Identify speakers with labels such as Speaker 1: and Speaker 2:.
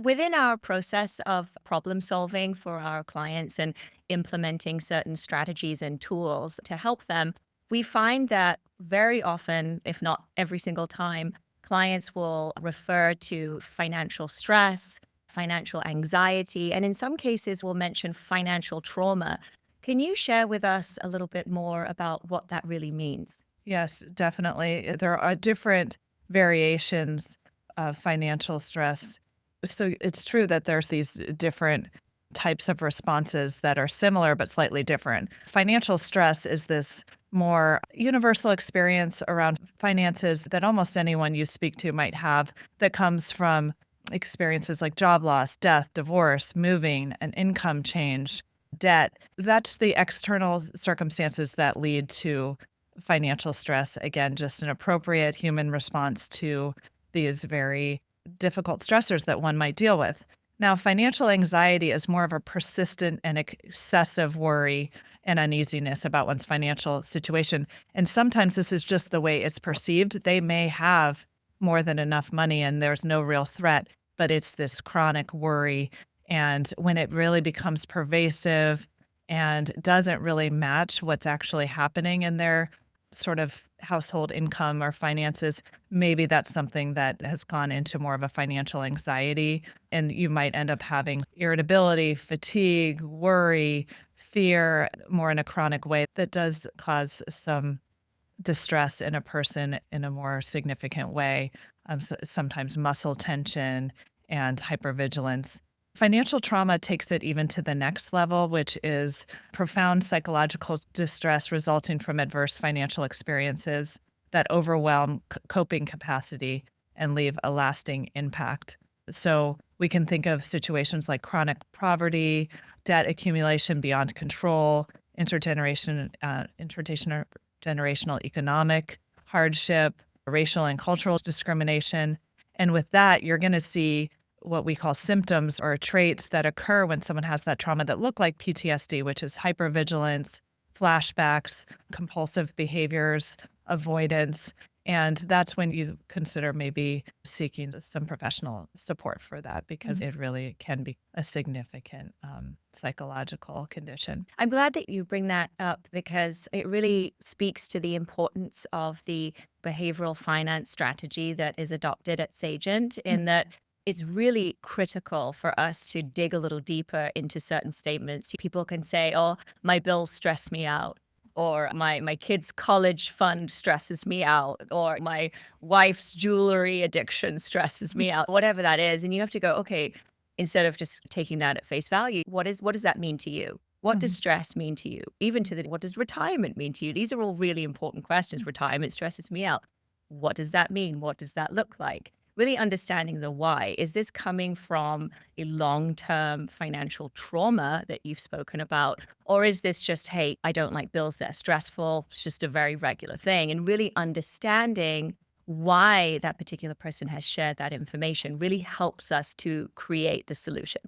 Speaker 1: Within our process of problem solving for our clients and implementing certain strategies and tools to help them, we find that very often, if not every single time, clients will refer to financial stress, financial anxiety, and in some cases will mention financial trauma. Can you share with us a little bit more about what that really means?
Speaker 2: Yes, definitely. There are different variations of financial stress. So it's true that there's these different types of responses that are similar but slightly different. Financial stress is this more universal experience around finances that almost anyone you speak to might have that comes from experiences like job loss, death, divorce, moving, an income change, debt. That's the external circumstances that lead to financial stress. Again, just an appropriate human response to these very difficult stressors that one might deal with. Now, financial anxiety is more of a persistent and excessive worry and uneasiness about one's financial situation. And sometimes this is just the way it's perceived. They may have more than enough money and there's no real threat, but it's this chronic worry. And when it really becomes pervasive and doesn't really match what's actually happening in their sort of household income or finances, maybe that's something that has gone into more of a financial anxiety. And you might end up having irritability, fatigue, worry, fear, more in a chronic way that does cause some distress in a person in a more significant way, sometimes muscle tension and hypervigilance. Financial trauma takes it even to the next level, which is profound psychological distress resulting from adverse financial experiences that overwhelm coping capacity and leave a lasting impact. So we can think of situations like chronic poverty, debt accumulation beyond control, intergenerational economic hardship, racial and cultural discrimination. And with that, you're going to see what we call symptoms or traits that occur when someone has that trauma that look like PTSD, which is hypervigilance, flashbacks, compulsive behaviors, avoidance. And that's when you consider maybe seeking some professional support for that because it really can be a significant psychological condition.
Speaker 1: I'm glad that you bring that up because it really speaks to the importance of the behavioral finance strategy that is adopted at Sagent, in that it's really critical for us to dig a little deeper into certain statements. People can say, "Oh, my bills stress me out," or my kid's college fund stresses me out, or my wife's jewelry addiction stresses me out, whatever that is. And you have to go, okay, instead of just taking that at face value, what does that mean to you? What does
Speaker 2: Mhm.
Speaker 1: stress mean to you? Even to the what does retirement mean to you? These are all really important questions. Retirement stresses me out. What does that mean? What does that look like? Really understanding the why. Is this coming from a long-term financial trauma that you've spoken about? Or is this just, hey, I don't like bills, they're stressful, it's just a very regular thing? And really understanding why that particular person has shared that information really helps us to create the solution.